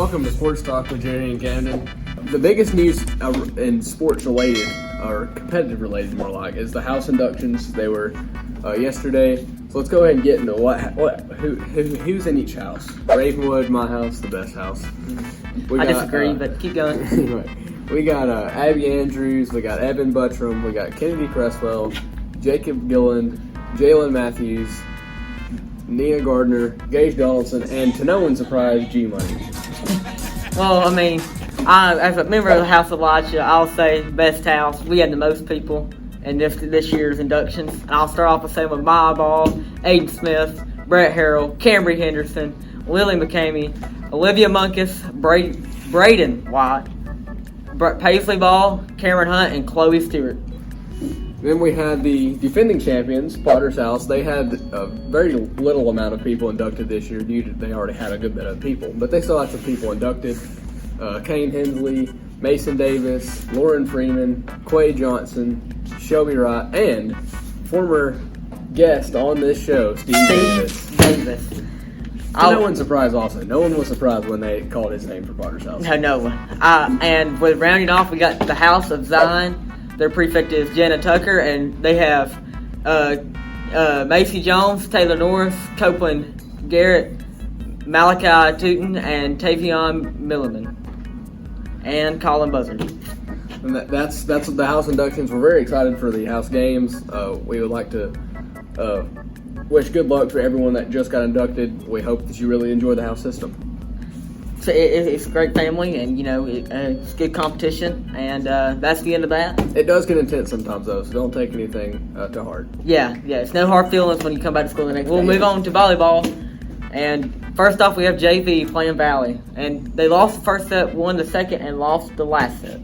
Welcome to Sports Talk with Jerry and Camden. The biggest news in sports related, or competitive related more like, is the house inductions. They were yesterday. So let's go ahead and get into who's in each house. Ravenwood, my house, the best house. I disagree, but keep going. Anyway, we got Abby Andrews, we got Evan Buttram, we got Kennedy Cresswell, Jacob Gilland, Jalen Matthews, Nina Gardner, Gage Donaldson, and to no one's surprise, G-Money. Well, I mean, as a member of the House of Elijah, I'll say best house. We had the most people in this year's inductions. And I'll start off with saying with Maya Ball, Aiden Smith, Brett Harrell, Camry Henderson, Lily McCamey, Olivia Munkus, Braden White, Paisley Ball, Cameron Hunt, and Chloe Stewart. Then we had the defending champions, Potter's House. They had a very little amount of people inducted this year due to they already had a good bit of people. But they still had some people inducted. Kane Hensley, Mason Davis, Lauren Freeman, Quay Johnson, Shelby Wright, and former guest on this show, Steve Davis. No one's surprised also. No one was surprised when they called his name for Potter's House. No one. And with rounding off, we got the House of Zion. Their prefect is Jenna Tucker, and they have Macy Jones, Taylor Norris, Copeland Garrett, Malachi Tootin, and Tavion Milliman, and Colin Buzzard. And that's the house inductions. We're very excited for the house games. We would like to wish good luck for everyone that just got inducted. We hope that you really enjoy the house system. So it's a great family, and it's good competition, and that's the end of that. It does get intense sometimes, though, so don't take anything to heart. Yeah, it's no hard feelings when you come back to school the next. We'll move on to volleyball, and first off, we have JV playing Valley, and they lost the first set, won the second, and lost the last set.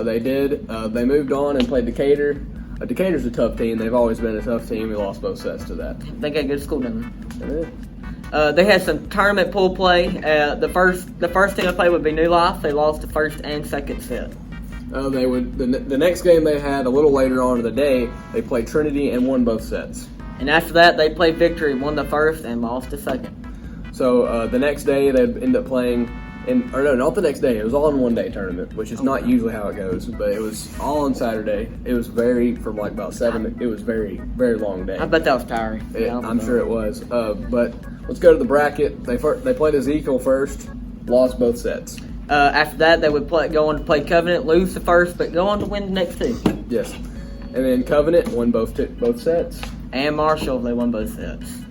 They did. They moved on and played Decatur. Decatur's a tough team. They've always been a tough team. We lost both sets to that. They got good school down there. They did. They had some tournament pool play. The first team to play would be New Life. They lost the first and second set. They would. The next game they had a little later on in the day, they played Trinity and won both sets. And after that, they played Victory, won the first and lost the second. So the next day they'd end up playing. Not the next day. It was all in one day tournament, which is not usually how it goes. But it was all on Saturday. It was from like about 7. It was very, very long day. I bet that was tiring. I'm sure it was. But let's go to the bracket. They played Ezekiel first, lost both sets. After that, they would go on to play Covenant, lose the first, but go on to win the next two. Yes. And then Covenant won both sets. And Marshall, they won both sets.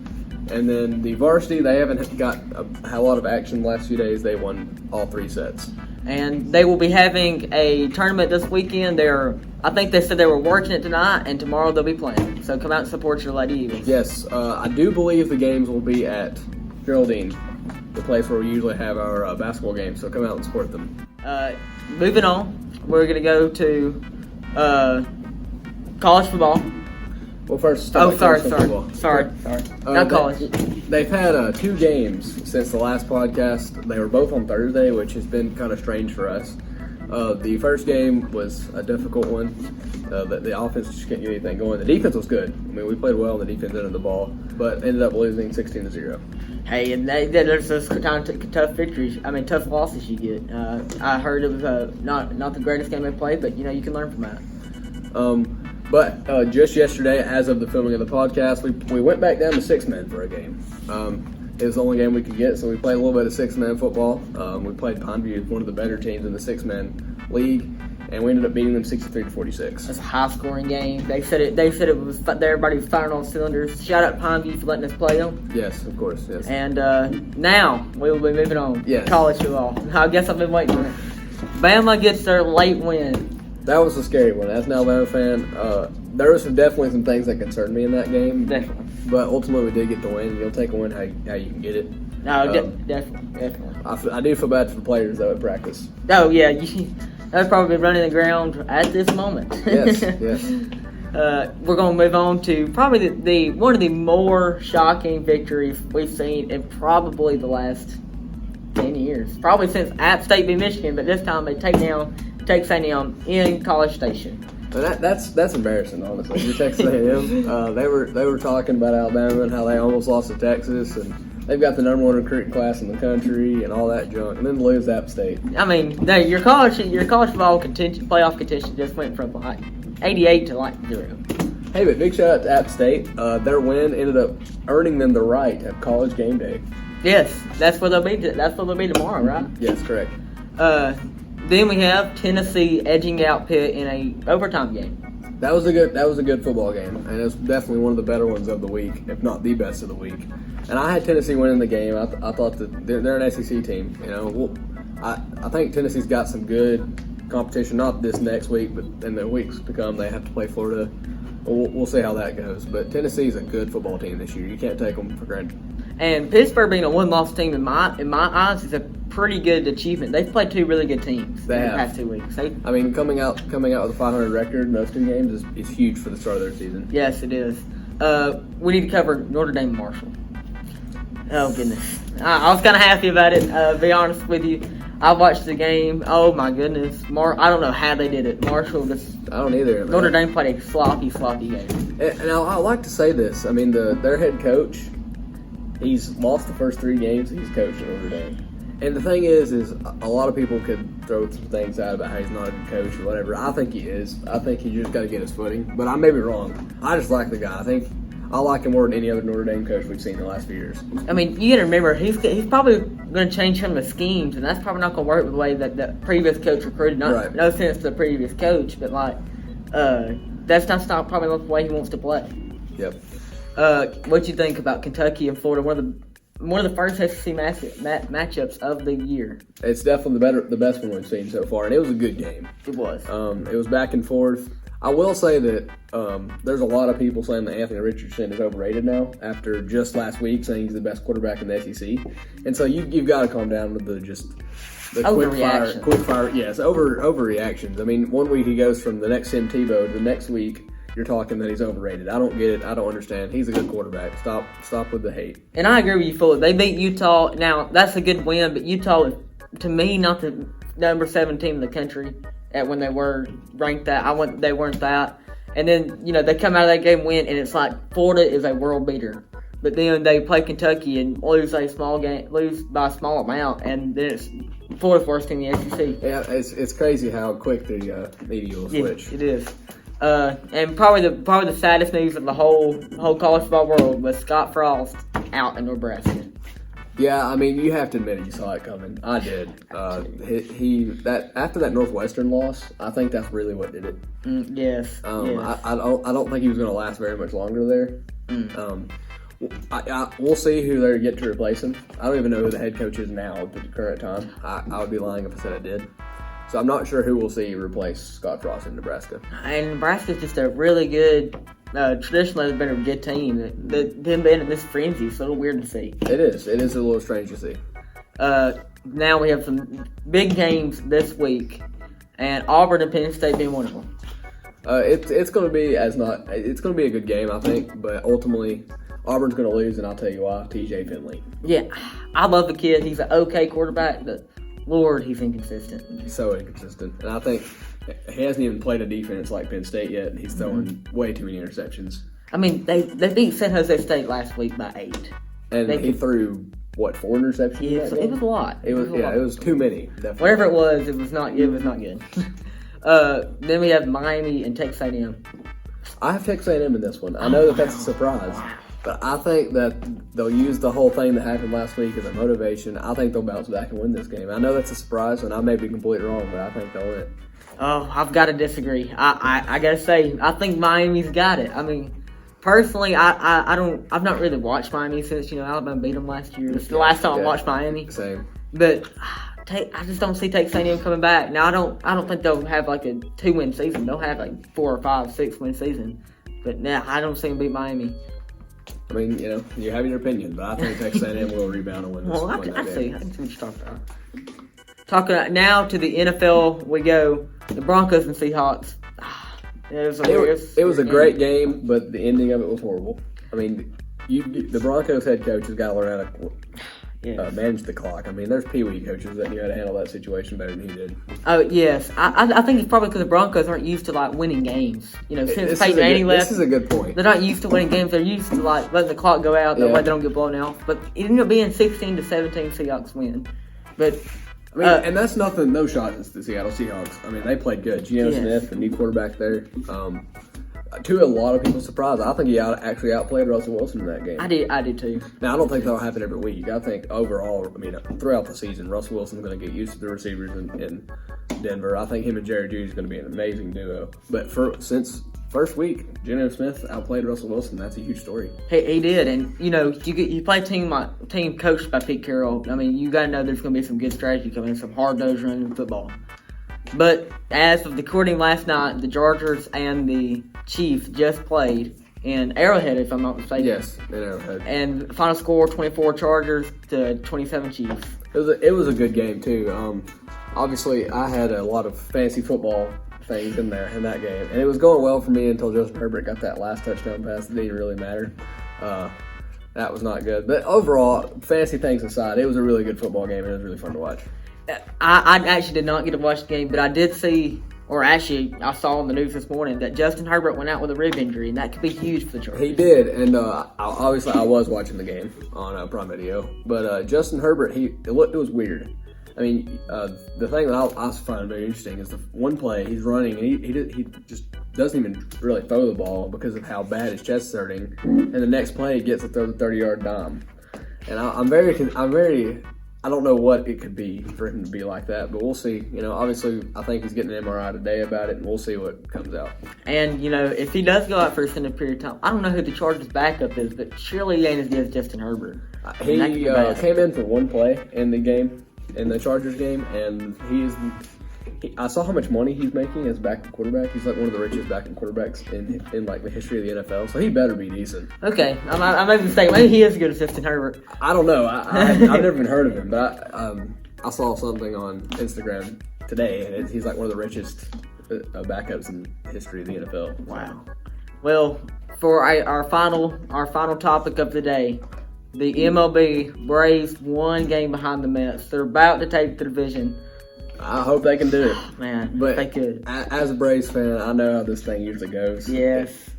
And then the varsity, they haven't got a lot of action the last few days. They won all 3 sets. And they will be having a tournament this weekend. I think they said they were working it tonight, and tomorrow they'll be playing. So come out and support your Lady Eagles. Yes, I do believe the games will be at Geraldine, the place where we usually have our basketball games. So come out and support them. Moving on, we're going to go to college football. Well, first, sorry. Not college. They've had 2 games since the last podcast. They were both on Thursday, which has been kind of strange for us. The first game was a difficult one. The offense just couldn't get anything going. The defense was good. I mean, we played well on the defense end of the ball, but ended up losing 16-0. Hey, and there's those kind of tough victories. I mean, tough losses you get. I heard it was not the greatest game they played, but you can learn from that. But just yesterday, as of the filming of the podcast, we went back down to 6-man for a game. It was the only game we could get, so we played a little bit of 6-man football. We played Pineview, one of the better teams in the 6-man league, and we ended up beating them 63-46. That's a high-scoring game. They said it was everybody was firing on cylinders. Shout out Pineview for letting us play them. Yes, of course. Yes. And now we will be moving on. Yes. College football. I guess I've been waiting for it. Bama gets their late win. That was a scary one. As an Alabama fan, there was definitely some things that concerned me in that game. Definitely. But ultimately, we did get the win. You'll take a win how you can get it. No, definitely. I do feel bad for the players, though, at practice. Oh, yeah. They're probably running the ground at this moment. Yes. We're going to move on to probably the one of the more shocking victories we've seen in probably the last 10 years. Probably since App State beat Michigan, but this time they take St. M in College Station. That's embarrassing, honestly. Texas A&M, they were talking about Alabama and how they almost lost to Texas, and They've got the #1 recruiting class in the country and all that junk, and then lose App State. I mean, your college football playoff contention just went from like 88 to like 0. Hey, but big shout out to App State. Their win ended up earning them the right at College Game Day. Yes, that's what they'll be. That's what they'll be tomorrow, right? Yes, correct. Then we have Tennessee edging out Pitt in a overtime game. That was a good football game, and it was definitely one of the better ones of the week, if not the best of the week. And I had Tennessee winning the game. I thought that they're an SEC team. You know, I think Tennessee's got some good competition. Not this next week, but in the weeks to come, they have to play Florida. We'll see how that goes. But Tennessee's a good football team this year. You can't take them for granted. And Pittsburgh being a one-loss team in my eyes is a pretty good achievement. They've played 2 really good teams in the past 2 weeks. I mean, coming out with a 500 record in those 2 games is huge for the start of their season. Yes, it is. We need to cover Notre Dame and Marshall. Oh goodness, I was kind of happy about it. Be honest with you, I watched the game. Oh my goodness, I don't know how they did it. Marshall just. I don't either. Notre Dame played a sloppy game. And I like to say this. I mean, their head coach. He's lost the first 3 games he's coached at Notre Dame. And the thing is a lot of people could throw some things out about how he's not a good coach or whatever. I think he is. I think he just got to get his footing. But I may be wrong. I just like the guy. I think I like him more than any other Notre Dame coach we've seen in the last few years. I mean, you got to remember, he's probably going to change some of the schemes, and that's probably not going to work with the way that the previous coach recruited. Right. No offense to the previous coach, but that's not probably not the way he wants to play. Yep. What you think about Kentucky and Florida? One of the first SEC matchups of the year. It's definitely the best one we've seen so far, and it was a good game. It was. It was back and forth. I will say that there's a lot of people saying that Anthony Richardson is overrated now after just last week saying he's the best quarterback in the SEC, and so you've got to calm down with the quick fire. Yes, overreactions. I mean, 1 week he goes from the next Tim Tebow to the next week. You're talking that he's overrated. I don't get it. I don't understand. He's a good quarterback. Stop with the hate. And I agree with you fully. They beat Utah. Now, that's a good win, but Utah, to me, not the number 7 team in the country when they were ranked that. They weren't that. And then, they come out of that game win, and it's like Florida is a world beater. But then they play Kentucky and lose by a small amount, and then it's Florida's worst team in the SEC. Yeah, it's crazy how quick the media will switch. It is. And probably the saddest news of the whole college football world was Scott Frost out in Nebraska. Yeah, I mean, you have to admit it, you saw it coming. I did. After that Northwestern loss, I think that's really what did it. Yes. Yes. I don't think he was going to last very much longer there. We'll see who they get to replace him. I don't even know who the head coach is now at the current time. I would be lying if I said I did. So I'm not sure who we'll see replace Scott Frost in Nebraska. And Nebraska's just a really good, traditionally has been a good team. Them being in this frenzy is a little weird to see. It is. It is a little strange to see. Now we have some big games this week, and Auburn and Penn State being one of them. It's going to be it's going to be a good game, I think, but ultimately Auburn's going to lose, and I'll tell you why. TJ Finley. Yeah, I love the kid. He's an okay quarterback, but Lord, he's inconsistent. He's so inconsistent. And I think he hasn't even played a defense like Penn State yet, and he's throwing way too many interceptions. I mean, they beat San Jose State last week by 8. And he threw, 4 interceptions? Yeah, it was a lot. It was too many. Definitely. Whatever it was not good. Then we have Miami and Texas A&M. I have Texas A&M in this one. I know that's a surprise. But I think that they'll use the whole thing that happened last week as a motivation. I think they'll bounce back and win this game. I know that's a surprise, and I may be completely wrong, but I think they'll win. Oh, I've got to disagree. I got to say, I think Miami's got it. I mean, personally, I've not really watched Miami since, Alabama beat them last year. It's the last time I watched Miami. Same. But I just don't see Texas A&M coming back. Now, I don't think they'll have like a 2-win season. They'll have like 4 or 5, 6-win season. But now I don't see them beat Miami. I mean, you have your opinion, but I think Texas A&M will rebound and win this. Well, I see what you're talking about. Talking now to the NFL, we go. The Broncos and Seahawks. It was a great game, but the ending of it was horrible. I mean, the Broncos head coach has got to learn how to manage the clock. I mean, there's Pee Wee coaches that knew how to handle that situation better than he did. Oh yes, I think it's probably because the Broncos aren't used to winning games. Since Peyton Manning left, this is a good point. They're not used to winning games. They're used to letting the clock go out. That way they don't get blown out. But it ended up being 16-17 Seahawks win. But I mean, and that's nothing. No shot at the Seattle Seahawks. I mean, they played good. Geno Smith, the new quarterback there. To a lot of people's surprise, I think he actually outplayed Russell Wilson in that game. I did too. Now, I don't think that'll happen every week. I think overall, throughout the season, Russell Wilson's going to get used to the receivers in Denver. I think him and Jerry Jeudy is going to be an amazing duo. But since first week, Geno Smith outplayed Russell Wilson. That's a huge story. He did, and you play team coached by Pete Carroll. I mean, you got to know there's going to be some good strategy coming, some hard-nosed running football. But as of recording last night, the Chargers and the Chiefs just played in Arrowhead, if I'm not mistaken. Yes, in Arrowhead. And final score, 24 Chargers to 27 Chiefs. It was a good game, too. Obviously, I had a lot of fantasy football things in there in that game. And it was going well for me until Justin Herbert got that last touchdown pass that didn't really matter. That was not good. But overall, fantasy things aside, it was a really good football game, and it was really fun to watch. I actually did not get to watch the game, but I did see, I saw on the news this morning that Justin Herbert went out with a rib injury, and that could be huge for the Chargers. He did, and obviously I was watching the game on Prime Video, but Justin Herbert, it was weird. I mean, the thing that I find very interesting is the one play he's running, and he just doesn't even really throw the ball because of how bad his chest is hurting, and the next play he gets to throw the 30-yard dime, and I'm very. I don't know what it could be for him to be like that, but we'll see. Obviously, I think he's getting an MRI today about it, and we'll see what comes out. And, if he does go out for a extended period of time, I don't know who the Chargers' backup is, but surely he ain't as good as Justin Herbert. He came in for one play in the game, in the Chargers game, and I saw how much money he's making as backup quarterback. He's like one of the richest backup quarterbacks in the history of the NFL. So he better be decent. Okay, I made a mistake. Maybe he is good as Justin Herbert. I don't know. I've never even heard of him, but I saw something on Instagram today, and he's like one of the richest backups in the history of the NFL. Wow. Well, for our final topic of the day, the MLB Braves one game behind the Mets. They're about to take the division. I hope they can do it. Man, but they could. As a Braves fan, I know how this thing usually goes. Yes.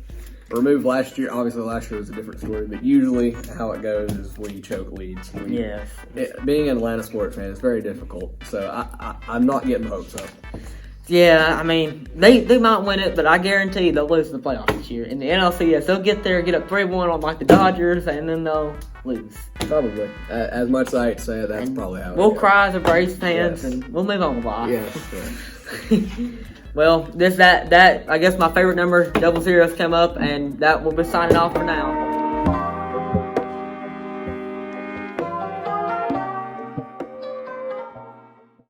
Remove last year. Obviously, last year was a different story, but usually how it goes is when you choke leads. Yes. Being an Atlanta sports fan is very difficult, so I'm not getting hopes up. Yeah, I mean, they might win it, but I guarantee they'll lose the playoffs this year. In the NLCS, they'll get there, get up 3-1 on the Dodgers, and then they'll lose. Probably. As much as I hate to say it, that's probably how we'll cry as a Braves fans, and we'll move on with life. Yes. Well, that I guess my favorite number, 00's come up, and that will be signing off for now.